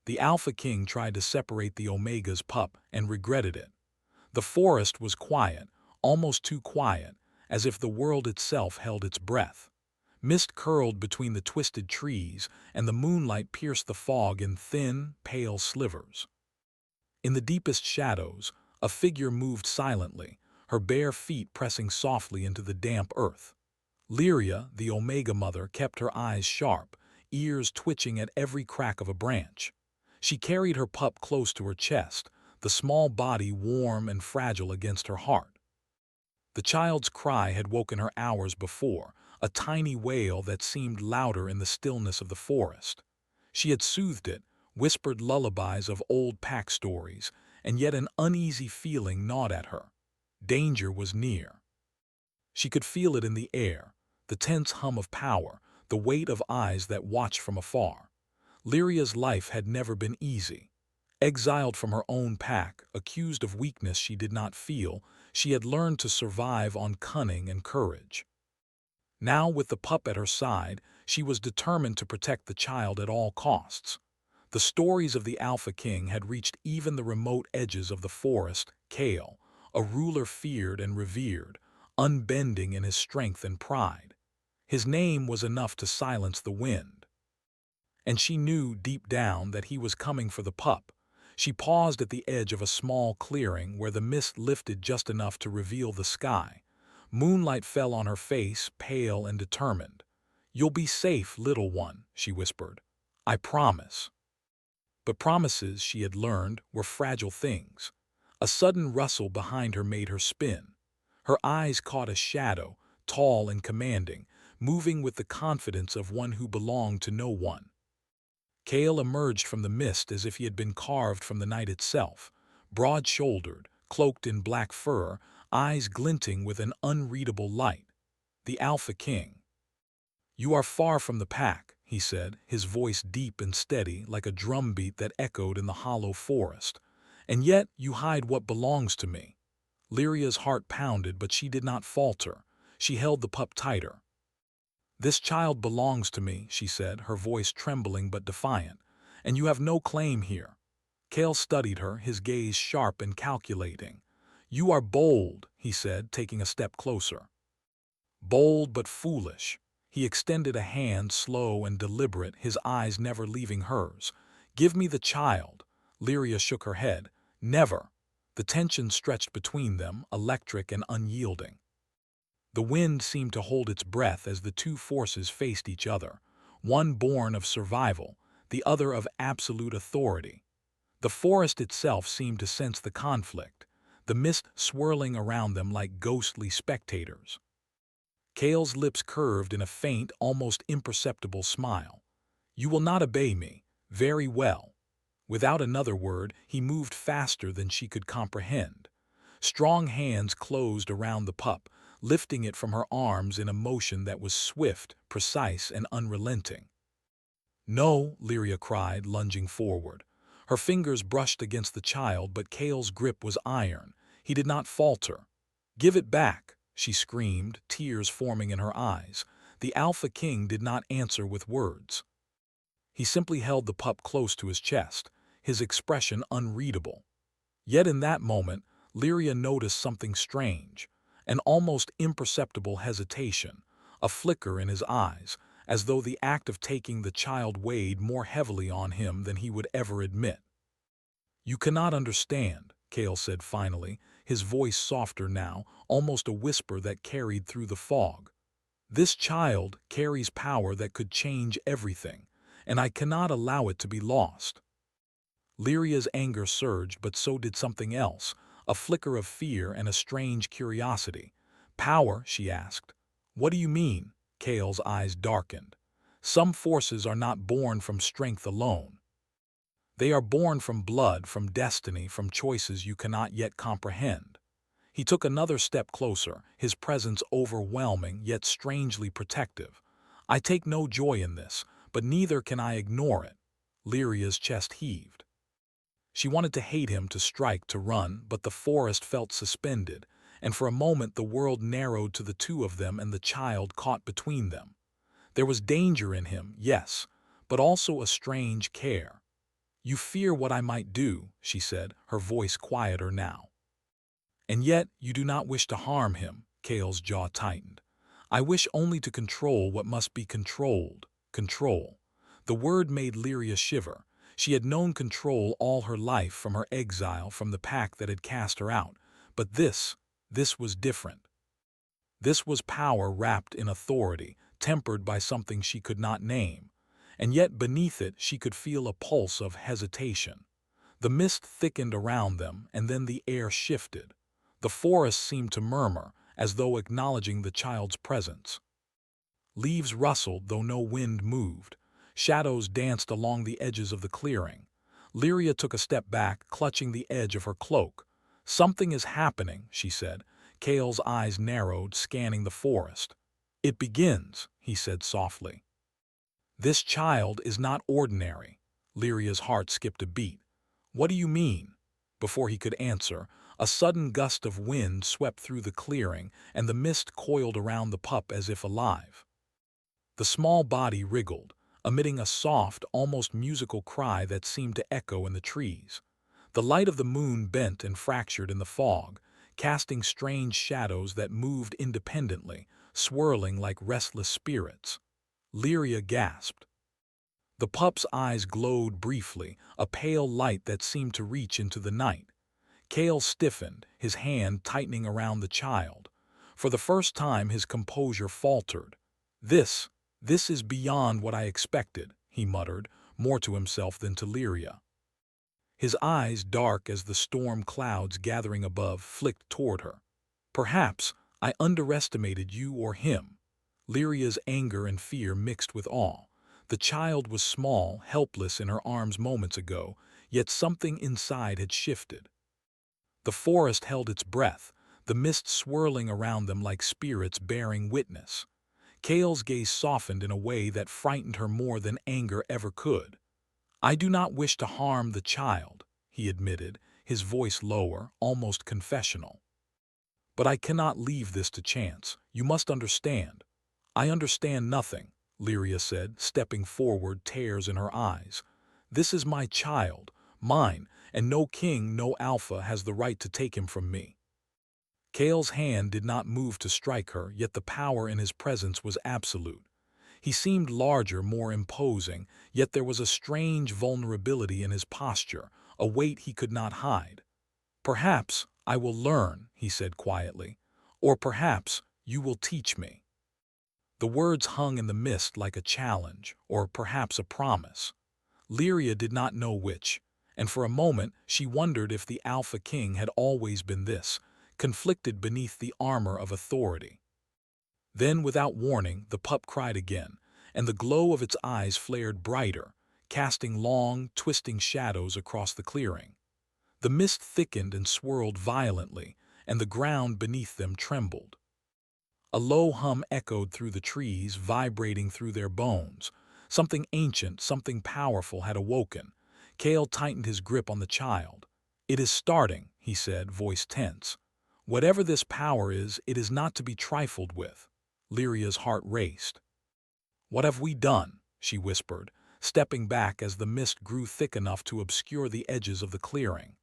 The Alpha King tried to separate the Omega's pup and regretted it. The forest was quiet, almost too quiet, as if the world itself held its breath. Mist curled between the twisted trees, and the moonlight pierced the fog in thin, pale slivers. In the deepest shadows, a figure moved silently, her bare feet pressing softly into the damp earth. Lyria, the Omega Mother, kept her eyes sharp, ears twitching at every crack of a branch. She carried her pup close to her chest, the small body warm and fragile against her heart. The child's cry had woken her hours before, a tiny wail that seemed louder in the stillness of the forest. She had soothed it, whispered lullabies of old pack stories, and yet an uneasy feeling gnawed at her. Danger was near. She could feel it in the air, the tense hum of power, the weight of eyes that watched from afar. Lyria's life had never been easy. Exiled from her own pack, accused of weakness she did not feel, she had learned to survive on cunning and courage. Now, with the pup at her side, she was determined to protect the child at all costs. The stories of the Alpha King had reached even the remote edges of the forest. Kale, a ruler feared and revered, unbending in his strength and pride. His name was enough to silence the wind. And she knew deep down that he was coming for the pup. She paused at the edge of a small clearing where the mist lifted just enough to reveal the sky. Moonlight fell on her face, pale and determined. "You'll be safe, little one," she whispered. "I promise." But promises, she had learned, were fragile things. A sudden rustle behind her made her spin. Her eyes caught a shadow, tall and commanding, moving with the confidence of one who belonged to no one. Kale emerged from the mist as if he had been carved from the night itself, broad-shouldered, cloaked in black fur, eyes glinting with an unreadable light. The Alpha King. "You are far from the pack," he said, his voice deep and steady like a drumbeat that echoed in the hollow forest. "And yet you hide what belongs to me." Lyria's heart pounded, but she did not falter. She held the pup tighter. "This child belongs to me," she said, her voice trembling but defiant, "and you have no claim here." Kale studied her, his gaze sharp and calculating. "You are bold," he said, taking a step closer. "Bold but foolish." He extended a hand, slow and deliberate, his eyes never leaving hers. "Give me the child." Lyria shook her head. "Never." The tension stretched between them, electric and unyielding. The wind seemed to hold its breath as the two forces faced each other, one born of survival, the other of absolute authority. The forest itself seemed to sense the conflict, the mist swirling around them like ghostly spectators. Kale's lips curved in a faint, almost imperceptible smile. "You will not obey me. Very well." Without another word, he moved faster than she could comprehend. Strong hands closed around the pup, lifting it from her arms in a motion that was swift, precise, and unrelenting. "No," Lyria cried, lunging forward. Her fingers brushed against the child, but Kale's grip was iron. He did not falter. "Give it back," she screamed, tears forming in her eyes. The Alpha King did not answer with words. He simply held the pup close to his chest, his expression unreadable. Yet in that moment, Lyria noticed something strange, an almost imperceptible hesitation, a flicker in his eyes, as though the act of taking the child weighed more heavily on him than he would ever admit. "You cannot understand," Kale said finally, his voice softer now, almost a whisper that carried through the fog. "This child carries power that could change everything, and I cannot allow it to be lost." Lyria's anger surged, but so did something else, a flicker of fear and a strange curiosity. "Power?" she asked. "What do you mean?" Kale's eyes darkened. "Some forces are not born from strength alone. They are born from blood, from destiny, from choices you cannot yet comprehend." He took another step closer, his presence overwhelming yet strangely protective. "I take no joy in this, but neither can I ignore it." Lyria's chest heaved. She wanted to hate him, to strike, to run, but the forest felt suspended, and for a moment the world narrowed to the two of them and the child caught between them. There was danger in him, yes, but also a strange care. You fear what I might do, she said, her voice quieter now. And yet you do not wish to harm him, Kale's jaw tightened. I wish only to control what must be controlled. Control. The word made Lyria shiver. She had known control all her life from her exile from the pack that had cast her out. But this was different. This was power wrapped in authority, tempered by something she could not name. And yet beneath it she could feel a pulse of hesitation. The mist thickened around them, and then the air shifted. The forest seemed to murmur, as though acknowledging the child's presence. Leaves rustled, though no wind moved. Shadows danced along the edges of the clearing. Lyria took a step back, clutching the edge of her cloak. Something is happening, she said. Kale's eyes narrowed, scanning the forest. It begins, he said softly. This child is not ordinary. Lyria's heart skipped a beat. What do you mean? Before he could answer, a sudden gust of wind swept through the clearing, and the mist coiled around the pup as if alive. The small body wriggled, emitting a soft, almost musical cry that seemed to echo in the trees. The light of the moon bent and fractured in the fog, casting strange shadows that moved independently, swirling like restless spirits. Lyria gasped. The pup's eyes glowed briefly, a pale light that seemed to reach into the night. Kale stiffened, his hand tightening around the child. For the first time his composure faltered. This is beyond what I expected, he muttered, more to himself than to Lyria. His eyes, dark as the storm clouds gathering above, flicked toward her. Perhaps I underestimated you or him. Lyria's anger and fear mixed with awe. The child was small, helpless in her arms moments ago, yet something inside had shifted. The forest held its breath, the mist swirling around them like spirits bearing witness. Kale's gaze softened in a way that frightened her more than anger ever could. I do not wish to harm the child, he admitted, his voice lower, almost confessional. But I cannot leave this to chance. You must understand. I understand nothing, Lyria said, stepping forward, tears in her eyes. This is my child, mine, and no king, no alpha has the right to take him from me. Kale's hand did not move to strike her, yet the power in his presence was absolute. He seemed larger, more imposing, yet there was a strange vulnerability in his posture, a weight he could not hide. Perhaps I will learn, he said quietly, or perhaps you will teach me. The words hung in the mist like a challenge, or perhaps a promise. Lyria did not know which, and for a moment she wondered if the Alpha King had always been this, conflicted beneath the armor of authority. Then, without warning, the pup cried again, and the glow of its eyes flared brighter, casting long, twisting shadows across the clearing. The mist thickened and swirled violently, and the ground beneath them trembled. A low hum echoed through the trees, vibrating through their bones. Something ancient, something powerful had awoken. Kale tightened his grip on the child. It is starting, he said, voice tense. Whatever this power is, it is not to be trifled with. Lyria's heart raced. What have we done? She whispered, stepping back as the mist grew thick enough to obscure the edges of the clearing.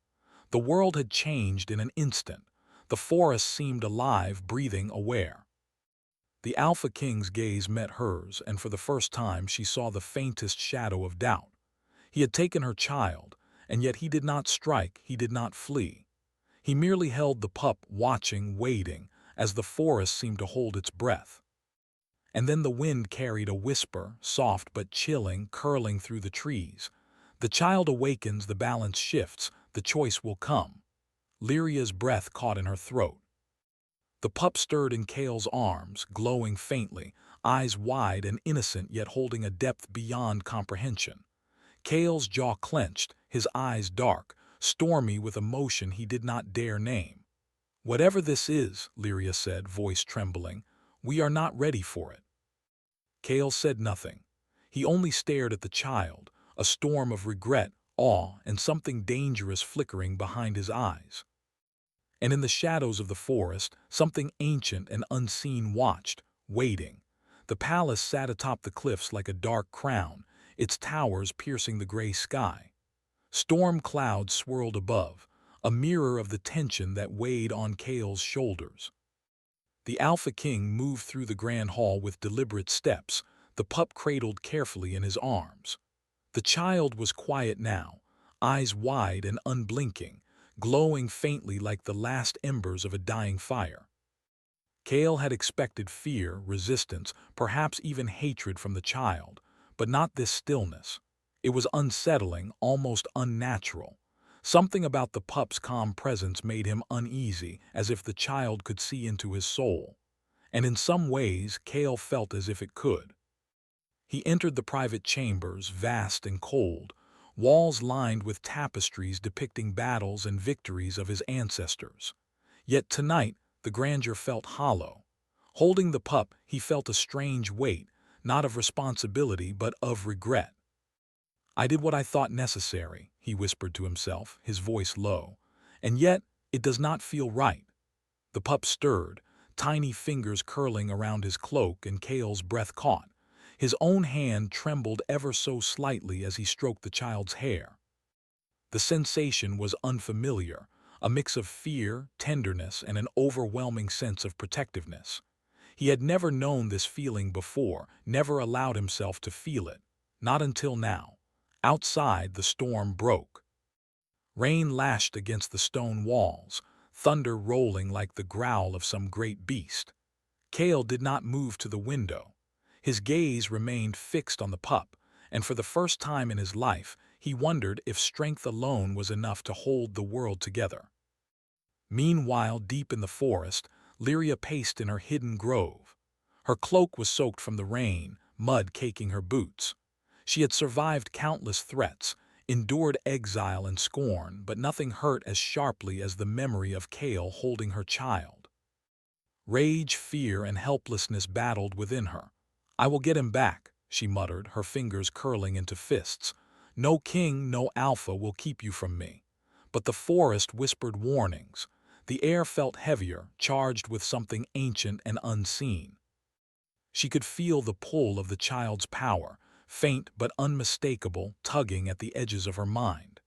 The world had changed in an instant. The forest seemed alive, breathing, aware. The Alpha King's gaze met hers, and for the first time she saw the faintest shadow of doubt. He had taken her child, and yet he did not strike, he did not flee. He merely held the pup, watching, waiting, as the forest seemed to hold its breath. And then the wind carried a whisper, soft but chilling, curling through the trees. The child awakens, the balance shifts, the choice will come. Lyria's breath caught in her throat. The pup stirred in Kale's arms, glowing faintly, eyes wide and innocent yet holding a depth beyond comprehension. Kale's jaw clenched, his eyes dark, stormy with emotion he did not dare name. Whatever this is, Lyria said, voice trembling, we are not ready for it. Kale said nothing. He only stared at the child, a storm of regret, awe, and something dangerous flickering behind his eyes. And in the shadows of the forest, something ancient and unseen watched, waiting. The palace sat atop the cliffs like a dark crown, its towers piercing the gray sky. Storm clouds swirled above, a mirror of the tension that weighed on Kale's shoulders. The Alpha King moved through the grand hall with deliberate steps, the pup cradled carefully in his arms. The child was quiet now, eyes wide and unblinking, glowing faintly like the last embers of a dying fire. Kale had expected fear, resistance, perhaps even hatred from the child, but not this stillness. It was unsettling, almost unnatural. Something about the pup's calm presence made him uneasy, as if the child could see into his soul. And in some ways, Kale felt as if it could. He entered the private chambers, vast and cold, walls lined with tapestries depicting battles and victories of his ancestors. Yet tonight, the grandeur felt hollow. Holding the pup, he felt a strange weight, not of responsibility but of regret. "I did what I thought necessary," he whispered to himself, his voice low. "And yet, it does not feel right." The pup stirred, tiny fingers curling around his cloak, and Kale's breath caught. His own hand trembled ever so slightly as he stroked the child's hair. The sensation was unfamiliar, a mix of fear, tenderness, and an overwhelming sense of protectiveness. He had never known this feeling before, never allowed himself to feel it. Not until now. Outside, the storm broke. Rain lashed against the stone walls, thunder rolling like the growl of some great beast. Kale did not move to the window. His gaze remained fixed on the pup, and for the first time in his life, he wondered if strength alone was enough to hold the world together. Meanwhile, deep in the forest, Lyria paced in her hidden grove. Her cloak was soaked from the rain, mud caking her boots. She had survived countless threats, endured exile and scorn, but nothing hurt as sharply as the memory of Kale holding her child. Rage, fear, and helplessness battled within her. "I will get him back," she muttered, her fingers curling into fists. "No king, no alpha will keep you from me." But the forest whispered warnings. The air felt heavier, charged with something ancient and unseen. She could feel the pull of the child's power, faint but unmistakable, tugging at the edges of her mind.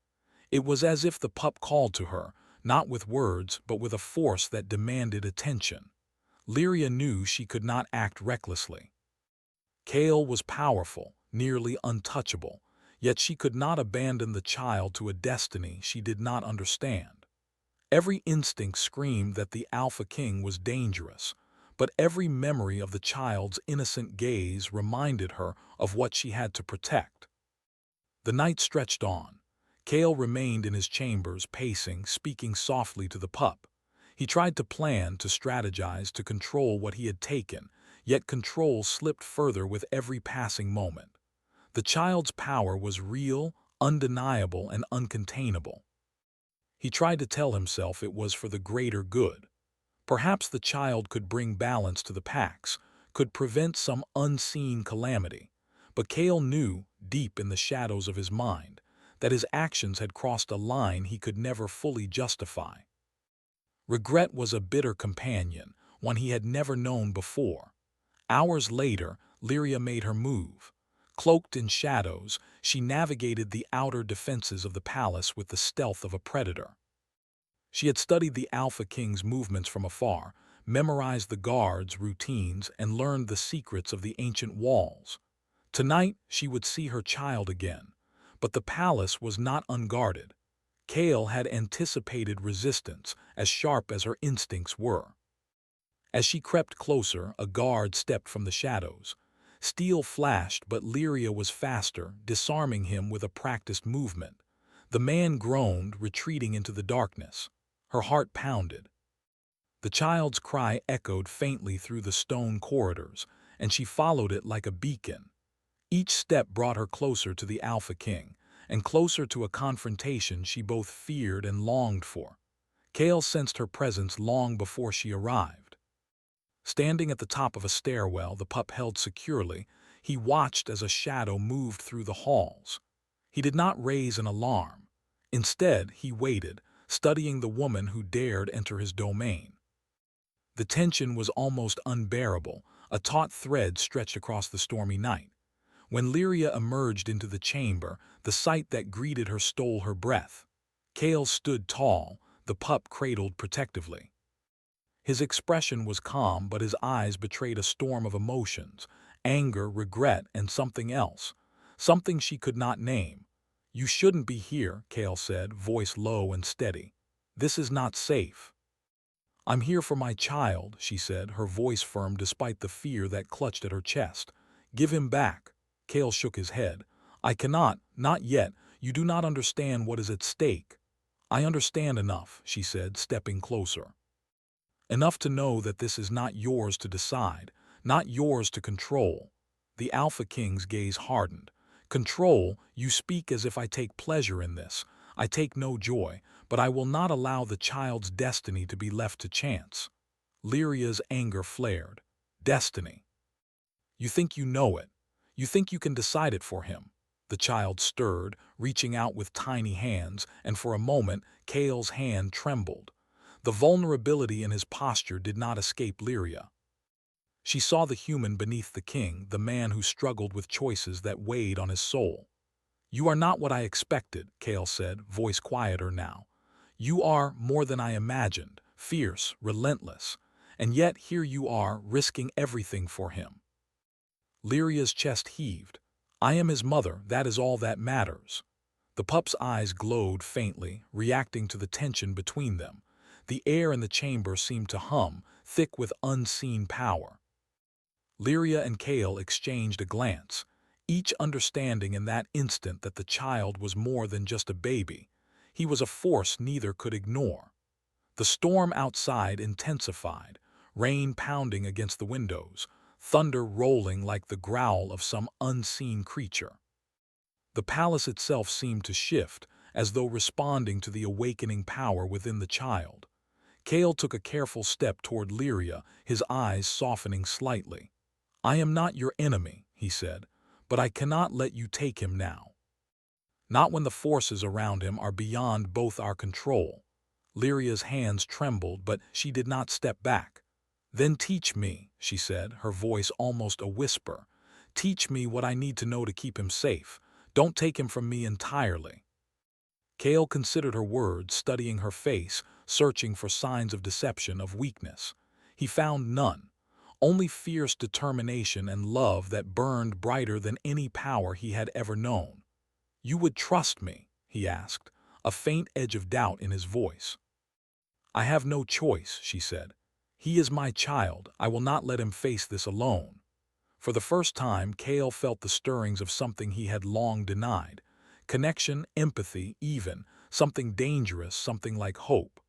It was as if the pup called to her, not with words, but with a force that demanded attention. Lyria knew she could not act recklessly. Kale was powerful, nearly untouchable, yet she could not abandon the child to a destiny she did not understand. Every instinct screamed that the Alpha King was dangerous, but every memory of the child's innocent gaze reminded her of what she had to protect. The night stretched on. Kale remained in his chambers, pacing, speaking softly to the pup. He tried to plan, to strategize, to control what he had taken, yet control slipped further with every passing moment. The child's power was real, undeniable, and uncontainable. He tried to tell himself it was for the greater good. Perhaps the child could bring balance to the packs, could prevent some unseen calamity. But Kale knew, deep in the shadows of his mind, that his actions had crossed a line he could never fully justify. Regret was a bitter companion, one he had never known before. Hours later, Lyria made her move. Cloaked in shadows, she navigated the outer defenses of the palace with the stealth of a predator. She had studied the Alpha King's movements from afar, memorized the guards' routines, and learned the secrets of the ancient walls. Tonight, she would see her child again, but the palace was not unguarded. Kale had anticipated resistance, as sharp as her instincts were. As she crept closer, a guard stepped from the shadows. Steel flashed, but Lyria was faster, disarming him with a practiced movement. The man groaned, retreating into the darkness. Her heart pounded. The child's cry echoed faintly through the stone corridors, and she followed it like a beacon. Each step brought her closer to the Alpha King, and closer to a confrontation she both feared and longed for. Kale sensed her presence long before she arrived. Standing at the top of a stairwell, the pup held securely, he watched as a shadow moved through the halls. He did not raise an alarm. Instead, he waited, studying the woman who dared enter his domain. The tension was almost unbearable, a taut thread stretched across the stormy night. When Lyria emerged into the chamber, The sight that greeted her stole her breath. Kale stood tall, the pup cradled protectively. His expression was calm, but his eyes betrayed a storm of emotions: anger, regret, and something else. Something she could not name. "You shouldn't be here," Kale said, voice low and steady. "This is not safe." "I'm here for my child," she said, her voice firm despite the fear that clutched at her chest. "Give him back." Kale shook his head. "I cannot, not yet. You do not understand what is at stake." "I understand enough," she said, stepping closer. "Enough to know that this is not yours to decide, not yours to control." The Alpha King's gaze hardened. "Control? You speak as if I take pleasure in this. I take no joy, but I will not allow the child's destiny to be left to chance." Lyria's anger flared. "Destiny? You think you know it? You think you can decide it for him?" The child stirred, reaching out with tiny hands, and for a moment Kale's hand trembled. The vulnerability in his posture did not escape Lyria. She saw the human beneath the king, the man who struggled with choices that weighed on his soul. "You are not what I expected," Kale said, voice quieter now. "You are more than I imagined, fierce, relentless. And yet here you are, risking everything for him." Lyria's chest heaved. "I am his mother, that is all that matters." The pup's eyes glowed faintly, reacting to the tension between them. The air in the chamber seemed to hum, thick with unseen power. Lyria and Kale exchanged a glance, each understanding in that instant that the child was more than just a baby. He was a force neither could ignore. The storm outside intensified, rain pounding against the windows, thunder rolling like the growl of some unseen creature. The palace itself seemed to shift, as though responding to the awakening power within the child. Kale took a careful step toward Lyria, his eyes softening slightly. "I am not your enemy," he said, "but I cannot let you take him now. Not when the forces around him are beyond both our control." Lyria's hands trembled, but she did not step back. "Then teach me," she said, her voice almost a whisper. "Teach me what I need to know to keep him safe. Don't take him from me entirely." Kale considered her words, studying her face, searching for signs of deception, of weakness. He found none, only fierce determination and love that burned brighter than any power he had ever known. "You would trust me?" he asked, a faint edge of doubt in his voice. "I have no choice," she said. "He is my child. I will not let him face this alone." For the first time, Kale felt the stirrings of something he had long denied. Connection, empathy, even, something dangerous, something like hope.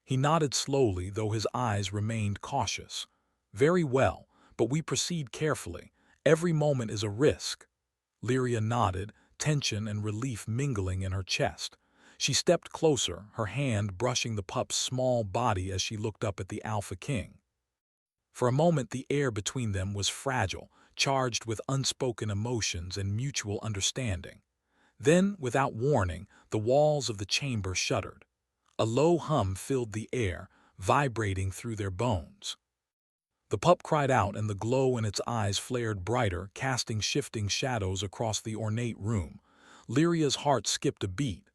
He nodded slowly, though his eyes remained cautious. "Very well, but we proceed carefully. Every moment is a risk." Lyria nodded, tension and relief mingling in her chest. She stepped closer, her hand brushing the pup's small body as she looked up at the Alpha King. For a moment the air between them was fragile, charged with unspoken emotions and mutual understanding. Then, without warning, the walls of the chamber shuddered. A low hum filled the air, vibrating through their bones. The pup cried out, and the glow in its eyes flared brighter, casting shifting shadows across the ornate room. Lyria's heart skipped a beat.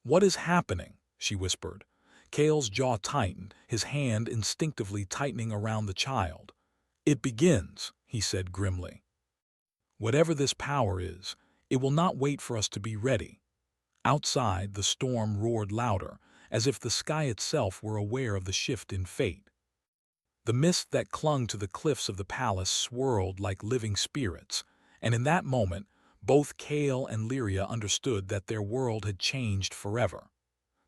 "What is happening?" she whispered. Kale's jaw tightened, his hand instinctively tightening around the child. "It begins," he said grimly. "Whatever this power is, it will not wait for us to be ready." Outside, the storm roared louder, as if the sky itself were aware of the shift in fate. The mist that clung to the cliffs of the palace swirled like living spirits, and in that moment, both Kale and Lyria understood that their world had changed forever.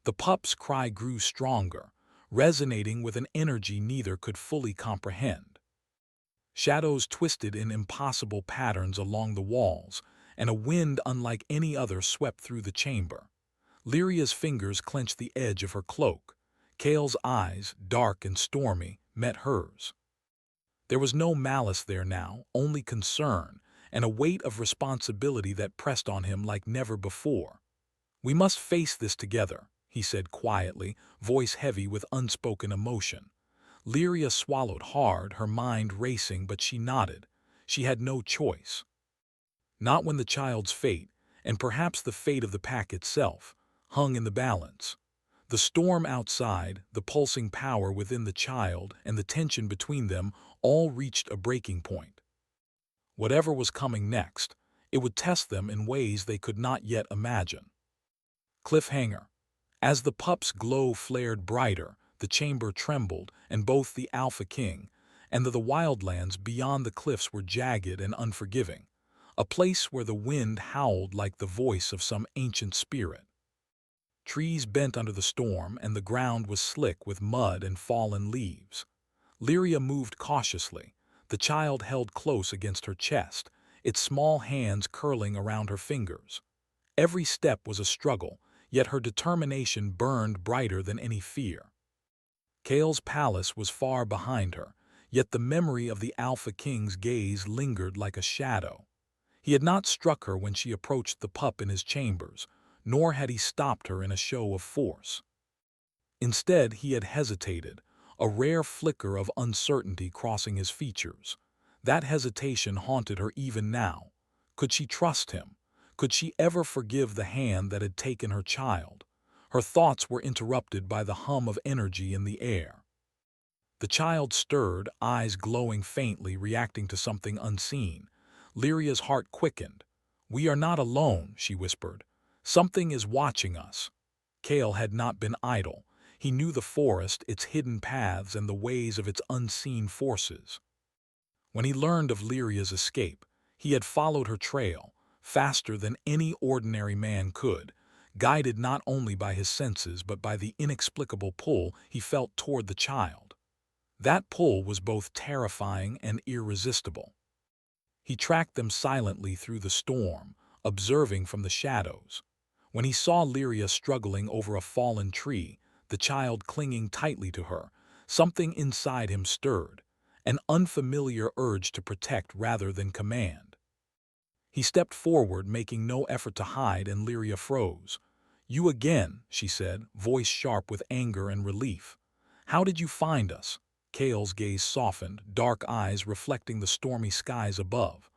The pup's cry grew stronger, resonating with an energy neither could fully comprehend. Shadows twisted in impossible patterns along the walls, and a wind unlike any other swept through the chamber. Lyria's fingers clenched the edge of her cloak. Kale's eyes, dark and stormy, met hers. There was no malice there now, only concern, and a weight of responsibility that pressed on him like never before. "We must face this together," he said quietly, voice heavy with unspoken emotion. Lyria swallowed hard, her mind racing, but she nodded. She had no choice. Not when the child's fate, and perhaps the fate of the pack itself, hung in the balance. The storm outside, the pulsing power within the child, and the tension between them all reached a breaking point. Whatever was coming next, it would test them in ways they could not yet imagine. Cliffhanger. As the pup's glow flared brighter, the chamber trembled, and both the Alpha King and the wildlands beyond the cliffs were jagged and unforgiving, a place where the wind howled like the voice of some ancient spirit. Trees bent under the storm, and the ground was slick with mud and fallen leaves. Lyria moved cautiously, the child held close against her chest, its small hands curling around her fingers. Every step was a struggle, yet her determination burned brighter than any fear. Kale's palace was far behind her, yet the memory of the Alpha King's gaze lingered like a shadow. He had not struck her when she approached the pup in his chambers, nor had he stopped her in a show of force. Instead, he had hesitated, a rare flicker of uncertainty crossing his features. That hesitation haunted her even now. Could she trust him? Could she ever forgive the hand that had taken her child? Her thoughts were interrupted by the hum of energy in the air. The child stirred, eyes glowing faintly, reacting to something unseen. Lyria's heart quickened. "We are not alone," she whispered. "Something is watching us." Kale had not been idle. He knew the forest, its hidden paths, and the ways of its unseen forces. When he learned of Lyria's escape, he had followed her trail, faster than any ordinary man could, guided not only by his senses but by the inexplicable pull he felt toward the child. That pull was both terrifying and irresistible. He tracked them silently through the storm, observing from the shadows. When he saw Lyria struggling over a fallen tree, the child clinging tightly to her, something inside him stirred, an unfamiliar urge to protect rather than command. He stepped forward, making no effort to hide, and Lyria froze. "You again," she said, voice sharp with anger and relief. "How did you find us?" Kale's gaze softened, dark eyes reflecting the stormy skies above.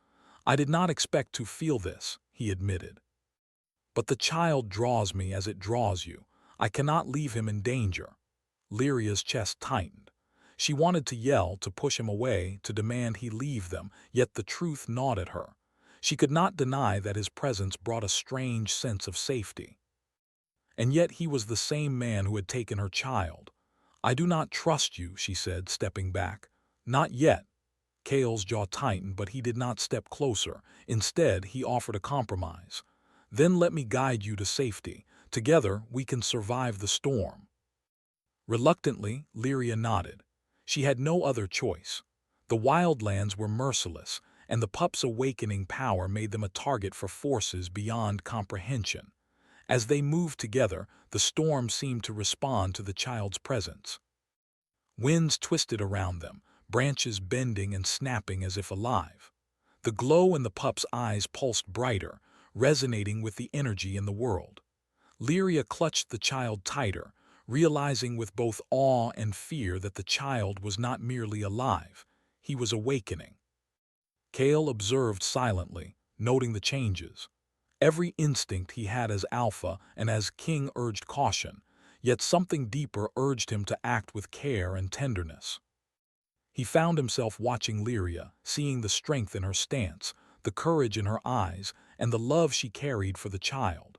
"I did not expect to feel this," he admitted. "But the child draws me as it draws you. I cannot leave him in danger." Lyria's chest tightened. She wanted to yell, to push him away, to demand he leave them, yet the truth gnawed at her. She could not deny that his presence brought a strange sense of safety. And yet he was the same man who had taken her child. "I do not trust you," she said, stepping back. "Not yet." Kale's jaw tightened, but he did not step closer. Instead, he offered a compromise. "Then let me guide you to safety. Together, we can survive the storm." Reluctantly, Lyria nodded. She had no other choice. The wildlands were merciless, and the pup's awakening power made them a target for forces beyond comprehension. As they moved together, the storm seemed to respond to the child's presence. Winds twisted around them, branches bending and snapping as if alive. The glow in the pup's eyes pulsed brighter, resonating with the energy in the world. Lyria clutched the child tighter, realizing with both awe and fear that the child was not merely alive, he was awakening. Kale observed silently, noting the changes. Every instinct he had as Alpha and as King urged caution, yet something deeper urged him to act with care and tenderness. He found himself watching Lyria, seeing the strength in her stance, the courage in her eyes, and the love she carried for the child.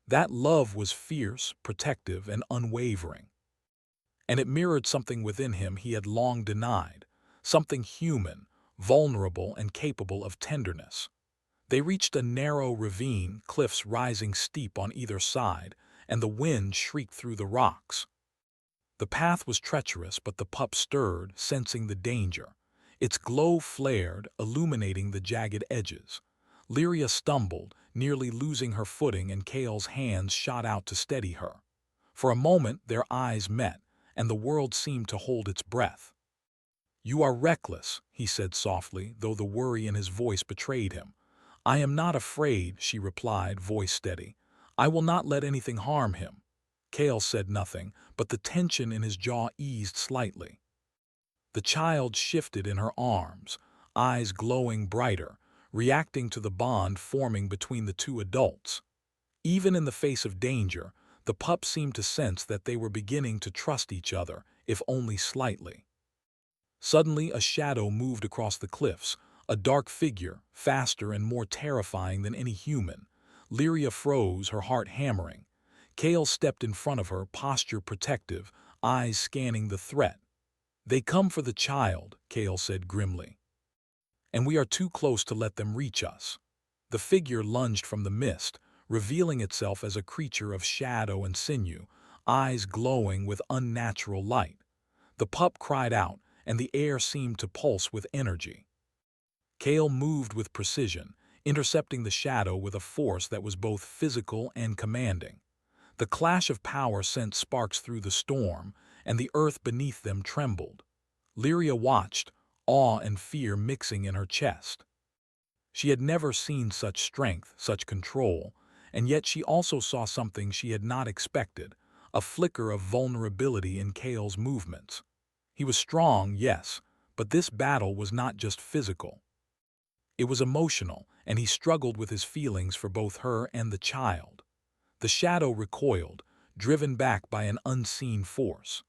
That love was fierce, protective, and unwavering. And it mirrored something within him he had long denied, something human, vulnerable, and capable of tenderness. They reached a narrow ravine, cliffs rising steep on either side, and the wind shrieked through the rocks. The path was treacherous, but the pup stirred, sensing the danger. Its glow flared, illuminating the jagged edges. Lyria stumbled, nearly losing her footing, and Kale's hands shot out to steady her. For a moment their eyes met, and the world seemed to hold its breath. "You are reckless," he said softly, though the worry in his voice betrayed him. "I am not afraid," she replied, voice steady. "I will not let anything harm him." Kale said nothing, but the tension in his jaw eased slightly. The child shifted in her arms, eyes glowing brighter, reacting to the bond forming between the two adults. Even in the face of danger, the pup seemed to sense that they were beginning to trust each other, if only slightly. Suddenly, a shadow moved across the cliffs, a dark figure, faster and more terrifying than any human. Lyria froze, her heart hammering. Kale stepped in front of her, posture protective, eyes scanning the threat. "They come for the child," Kale said grimly. "And we are too close to let them reach us." The figure lunged from the mist, revealing itself as a creature of shadow and sinew, eyes glowing with unnatural light. The pup cried out, and the air seemed to pulse with energy. Kale moved with precision, intercepting the shadow with a force that was both physical and commanding. The clash of power sent sparks through the storm, and the earth beneath them trembled. Lyria watched, awe and fear mixing in her chest. She had never seen such strength, such control, and yet she also saw something she had not expected, a flicker of vulnerability in Kale's movements. He was strong, yes, but this battle was not just physical. It was emotional, and he struggled with his feelings for both her and the child. The shadow recoiled, driven back by an unseen force.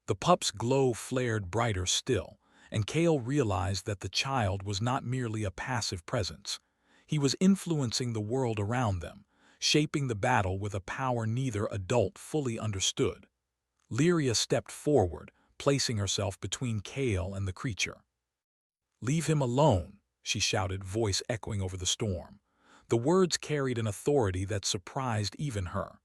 The pup's glow flared brighter still, and Kale realized that the child was not merely a passive presence. He was influencing the world around them, shaping the battle with a power neither adult fully understood. Lyria stepped forward, placing herself between Kale and the creature. "Leave him alone," she shouted, voice echoing over the storm. The words carried an authority that surprised even her.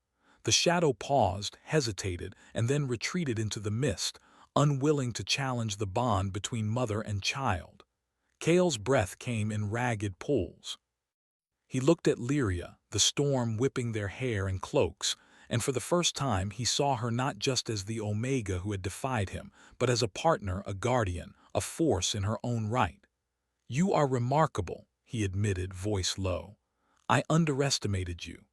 The shadow paused, hesitated, and then retreated into the mist, unwilling to challenge the bond between mother and child. Kale's breath came in ragged pulls. He looked at Lyria, the storm whipping their hair and cloaks, and for the first time he saw her not just as the Omega who had defied him, but as a partner, a guardian, a force in her own right. "You are remarkable," he admitted, voice low. "I underestimated you."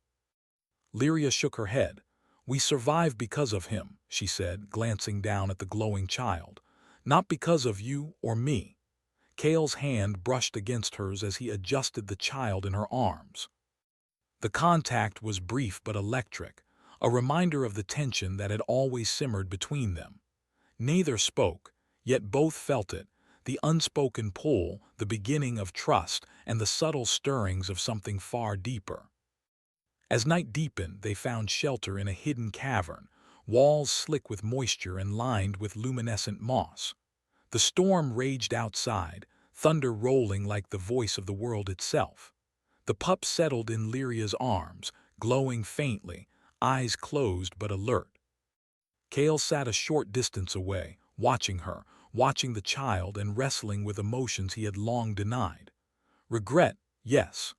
Lyria shook her head. "We survive because of him," she said, glancing down at the glowing child. "Not because of you or me." Kale's hand brushed against hers as he adjusted the child in her arms. The contact was brief but electric, a reminder of the tension that had always simmered between them. Neither spoke, yet both felt it, the unspoken pull, the beginning of trust, and the subtle stirrings of something far deeper. As night deepened, they found shelter in a hidden cavern, walls slick with moisture and lined with luminescent moss. The storm raged outside, thunder rolling like the voice of the world itself. The pup settled in Lyria's arms, glowing faintly, eyes closed but alert. Kale sat a short distance away, watching her, watching the child and wrestling with emotions he had long denied. Regret, yes,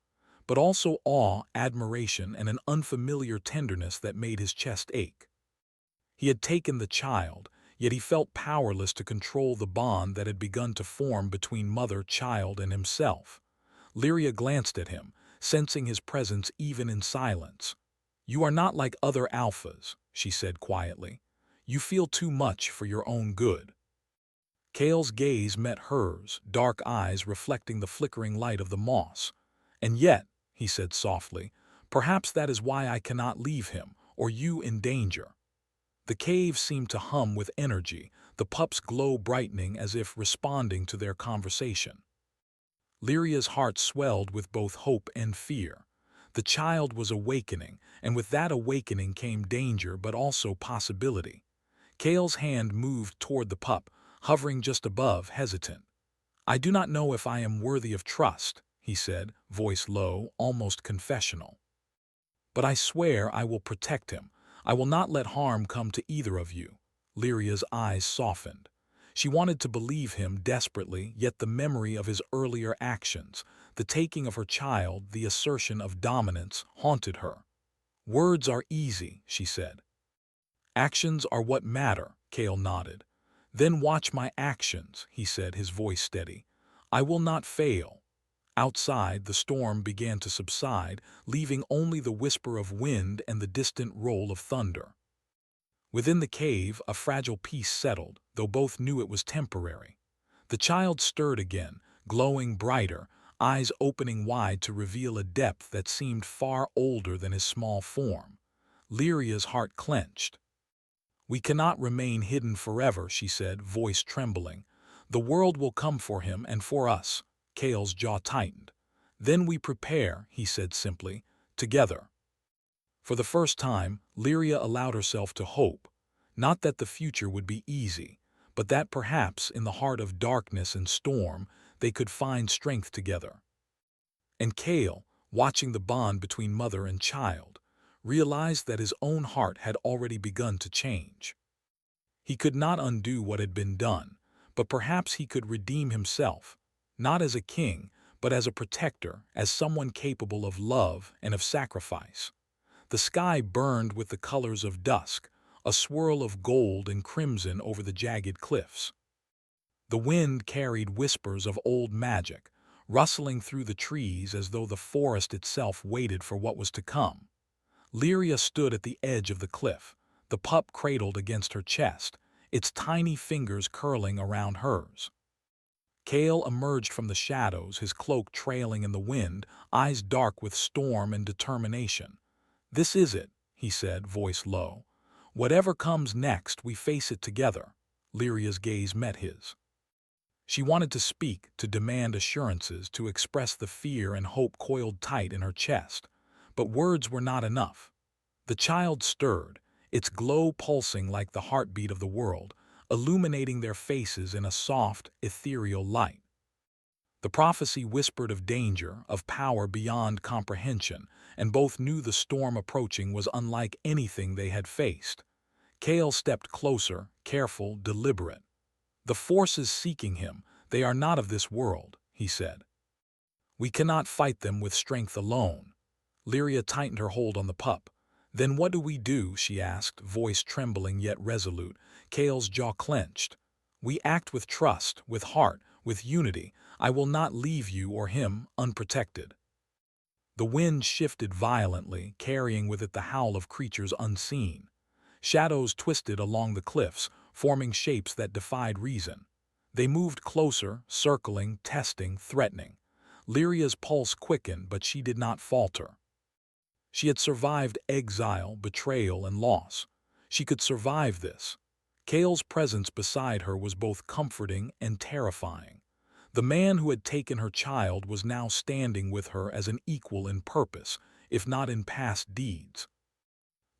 but also awe, admiration, and an unfamiliar tenderness that made his chest ache. He had taken the child, yet he felt powerless to control the bond that had begun to form between mother, child, and himself. Lyria glanced at him, sensing his presence even in silence. "You are not like other alphas," she said quietly. "You feel too much for your own good." Kale's gaze met hers, dark eyes reflecting the flickering light of the moss. "And yet," he said softly, "perhaps that is why I cannot leave him, or you in danger." The cave seemed to hum with energy, the pup's glow brightening as if responding to their conversation. Lyria's heart swelled with both hope and fear. The child was awakening, and with that awakening came danger but also possibility. Kale's hand moved toward the pup, hovering just above, hesitant. "I do not know if I am worthy of trust," he said, voice low, almost confessional. "But I swear I will protect him. I will not let harm come to either of you." Lyria's eyes softened. She wanted to believe him desperately, yet the memory of his earlier actions, the taking of her child, the assertion of dominance, haunted her. "Words are easy," she said. "Actions are what matter," Kale nodded. "Then watch my actions," he said, his voice steady. "I will not fail." Outside, the storm began to subside, leaving only the whisper of wind and the distant roll of thunder. Within the cave, a fragile peace settled, though both knew it was temporary. The child stirred again, glowing brighter, eyes opening wide to reveal a depth that seemed far older than his small form. Lyria's heart clenched. "We cannot remain hidden forever," she said, voice trembling. "The world will come for him and for us." Kale's jaw tightened. "Then we prepare," he said simply, "together." For the first time, Lyria allowed herself to hope, not that the future would be easy, but that perhaps in the heart of darkness and storm they could find strength together. And Kale, watching the bond between mother and child, realized that his own heart had already begun to change. He could not undo what had been done, but perhaps he could redeem himself, not as a king, but as a protector, as someone capable of love and of sacrifice. The sky burned with the colors of dusk, a swirl of gold and crimson over the jagged cliffs. The wind carried whispers of old magic, rustling through the trees as though the forest itself waited for what was to come. Lyria stood at the edge of the cliff, the pup cradled against her chest, its tiny fingers curling around hers. Kale emerged from the shadows, his cloak trailing in the wind, eyes dark with storm and determination. "This is it," he said, voice low. "Whatever comes next, we face it together." Lyria's gaze met his. She wanted to speak, to demand assurances, to express the fear and hope coiled tight in her chest. But words were not enough. The child stirred, its glow pulsing like the heartbeat of the world, illuminating their faces in a soft, ethereal light. The prophecy whispered of danger, of power beyond comprehension, and both knew the storm approaching was unlike anything they had faced. Kale stepped closer, careful, deliberate. "The forces seeking him, they are not of this world," he said. "We cannot fight them with strength alone." Lyria tightened her hold on the pup. "Then what do we do?" she asked, voice trembling yet resolute. Kale's jaw clenched. "We act with trust, with heart, with unity. I will not leave you or him unprotected." The wind shifted violently, carrying with it the howl of creatures unseen. Shadows twisted along the cliffs, forming shapes that defied reason. They moved closer, circling, testing, threatening. Lyria's pulse quickened, but she did not falter. She had survived exile, betrayal, and loss. She could survive this. Kale's presence beside her was both comforting and terrifying. The man who had taken her child was now standing with her as an equal in purpose, if not in past deeds.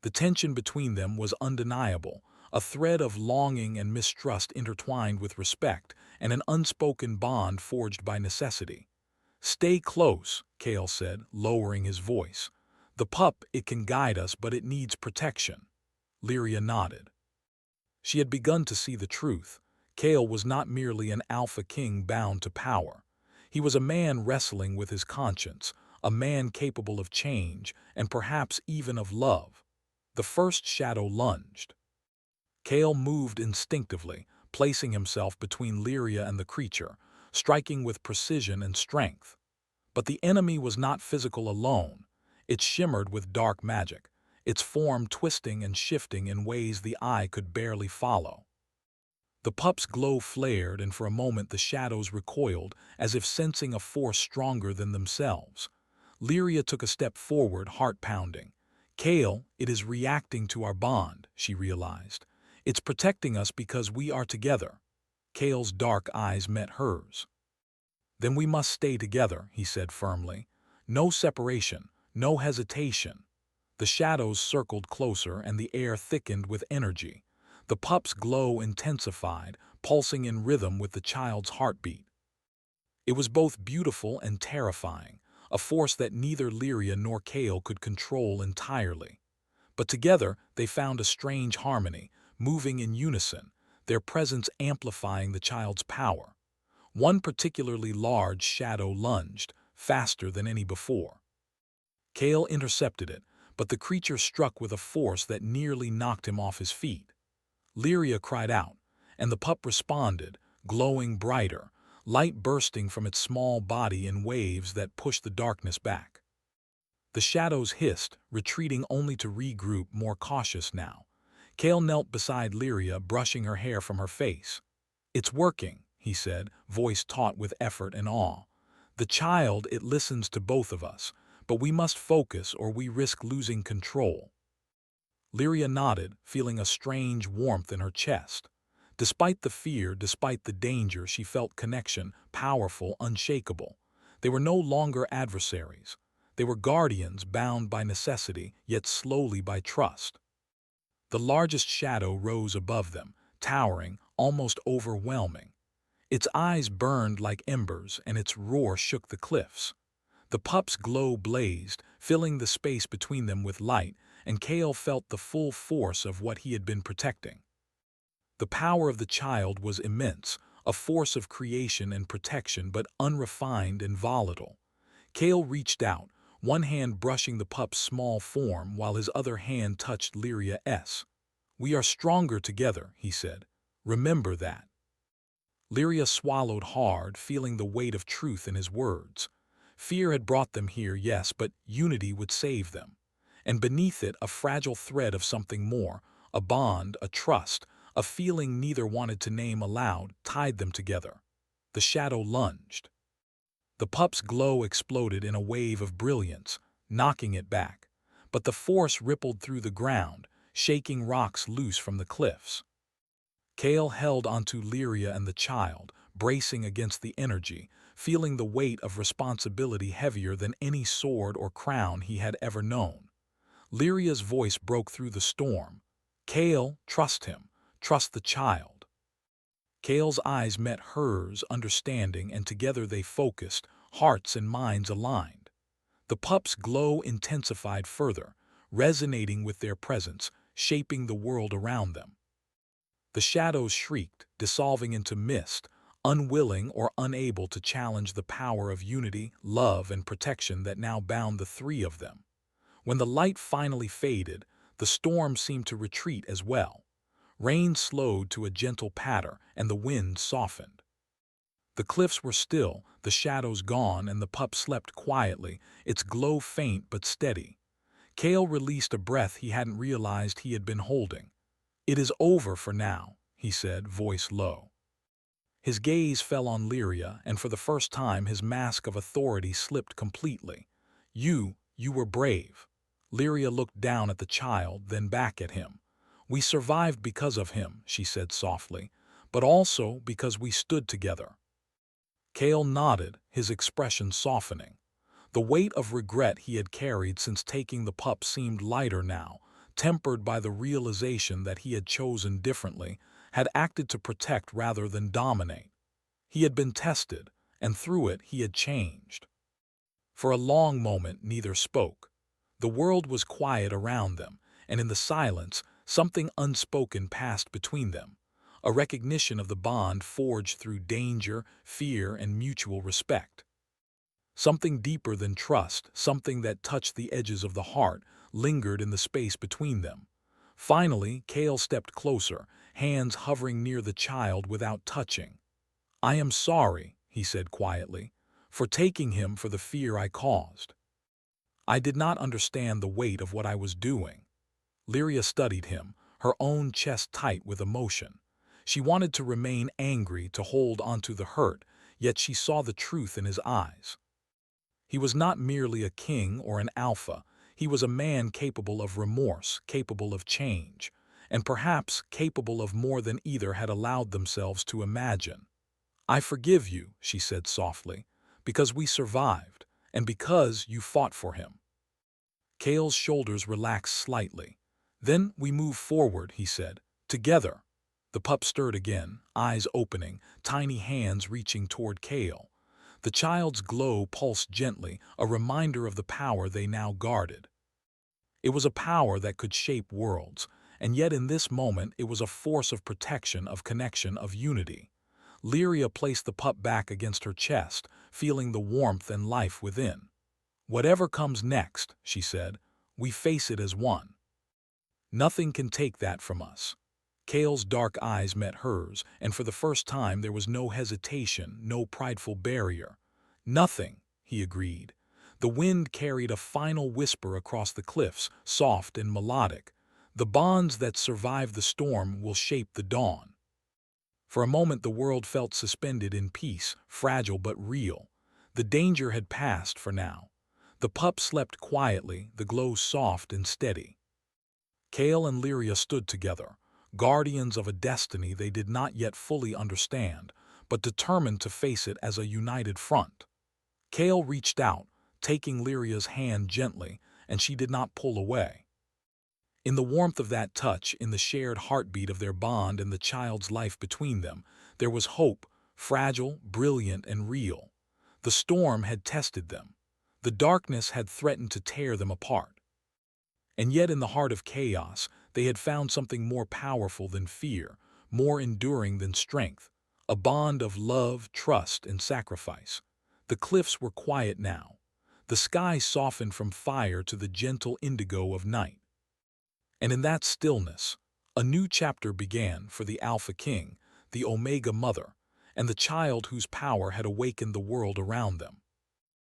The tension between them was undeniable, a thread of longing and mistrust intertwined with respect, and an unspoken bond forged by necessity. "Stay close," Kale said, lowering his voice. "The pup, it can guide us, but it needs protection." Lyria nodded. She had begun to see the truth. Kale was not merely an alpha king bound to power. He was a man wrestling with his conscience, a man capable of change, and perhaps even of love. The first shadow lunged. Kale moved instinctively, placing himself between Lyria and the creature, striking with precision and strength. But the enemy was not physical alone. It shimmered with dark magic, its form twisting and shifting in ways the eye could barely follow. The pup's glow flared, and for a moment the shadows recoiled, as if sensing a force stronger than themselves. Lyria took a step forward, heart pounding. "Kale, it is reacting to our bond," she realized. "It's protecting us because we are together." Kale's dark eyes met hers. "Then we must stay together," he said firmly. "No separation, no hesitation." The shadows circled closer, and the air thickened with energy. The pup's glow intensified, pulsing in rhythm with the child's heartbeat. It was both beautiful and terrifying, a force that neither Lyria nor Kale could control entirely. But together they found a strange harmony, moving in unison, their presence amplifying the child's power. One particularly large shadow lunged, faster than any before. Kale intercepted it, but the creature struck with a force that nearly knocked him off his feet. Lyria cried out, and the pup responded, glowing brighter, light bursting from its small body in waves that pushed the darkness back. The shadows hissed, retreating only to regroup, more cautious now. Kale knelt beside Lyria, brushing her hair from her face. "It's working," he said, voice taut with effort and awe. The child, it listens to both of us, but we must focus or we risk losing control. Lyria nodded, feeling a strange warmth in her chest. Despite the fear, despite the danger, she felt connection, powerful, unshakable. They were no longer adversaries. They were guardians bound by necessity, yet slowly by trust. The largest shadow rose above them, towering, almost overwhelming. Its eyes burned like embers, and its roar shook the cliffs. The pup's glow blazed, filling the space between them with light, and Kale felt the full force of what he had been protecting. The power of the child was immense, a force of creation and protection, but unrefined and volatile. Kale reached out, one hand brushing the pup's small form while his other hand touched Lyria's. "We are stronger together," he said. "Remember that." Lyria swallowed hard, feeling the weight of truth in his words. Fear had brought them here, yes, but unity would save them. And beneath it, a fragile thread of something more, a bond, a trust, a feeling neither wanted to name aloud, tied them together. The shadow lunged. The pup's glow exploded in a wave of brilliance, knocking it back. But the force rippled through the ground, shaking rocks loose from the cliffs. Kale held onto Lyria and the child, bracing against the energy, feeling the weight of responsibility heavier than any sword or crown he had ever known. Lyria's voice broke through the storm. "Kale, trust him. Trust the child." Kale's eyes met hers, understanding, and together they focused, hearts and minds aligned. The pup's glow intensified further, resonating with their presence, shaping the world around them. The shadows shrieked, dissolving into mist, unwilling or unable to challenge the power of unity, love, and protection that now bound the three of them. When the light finally faded, the storm seemed to retreat as well. Rain slowed to a gentle patter, and the wind softened. The cliffs were still, the shadows gone, and the pup slept quietly, its glow faint but steady. Kale released a breath he hadn't realized he had been holding. "It is over for now," he said, voice low. His gaze fell on Lyria, and for the first time his mask of authority slipped completely. You were brave." Lyria looked down at the child, then back at him. "We survived because of him," she said softly, "but also because we stood together." Kale nodded, his expression softening. The weight of regret he had carried since taking the pup seemed lighter now, tempered by the realization that he had chosen differently, had acted to protect rather than dominate. He had been tested, and through it he had changed. For a long moment neither spoke. The world was quiet around them, and in the silence, something unspoken passed between them, a recognition of the bond forged through danger, fear, and mutual respect. Something deeper than trust, something that touched the edges of the heart, lingered in the space between them. Finally, Kale stepped closer, hands hovering near the child without touching. "I am sorry," he said quietly, "for taking him for the fear I caused. I did not understand the weight of what I was doing." Lyria studied him, her own chest tight with emotion. She wanted to remain angry, to hold onto the hurt, yet she saw the truth in his eyes. He was not merely a king or an alpha. He was a man capable of remorse, capable of change, and perhaps capable of more than either had allowed themselves to imagine. "I forgive you," she said softly, "because we survived, and because you fought for him." Kale's shoulders relaxed slightly. "Then we move forward," he said, "together." The pup stirred again, eyes opening, tiny hands reaching toward Kale. The child's glow pulsed gently, a reminder of the power they now guarded. It was a power that could shape worlds, and yet in this moment it was a force of protection, of connection, of unity. Lyria placed the pup back against her chest, feeling the warmth and life within. "Whatever comes next," she said, "we face it as one. Nothing can take that from us." Kale's dark eyes met hers, and for the first time there was no hesitation, no prideful barrier. "Nothing," he agreed. The wind carried a final whisper across the cliffs, soft and melodic. "The bonds that survive the storm will shape the dawn." For a moment the world felt suspended in peace, fragile but real. The danger had passed for now. The pup slept quietly, the glow soft and steady. Kale and Lyria stood together, guardians of a destiny they did not yet fully understand, but determined to face it as a united front. Kale reached out, taking Lyria's hand gently, and she did not pull away. In the warmth of that touch, in the shared heartbeat of their bond and the child's life between them, there was hope, fragile, brilliant, and real. The storm had tested them. The darkness had threatened to tear them apart. And yet in the heart of chaos, they had found something more powerful than fear, more enduring than strength, a bond of love, trust, and sacrifice. The cliffs were quiet now. The sky softened from fire to the gentle indigo of night. And in that stillness, a new chapter began for the Alpha King, the Omega Mother, and the child whose power had awakened the world around them.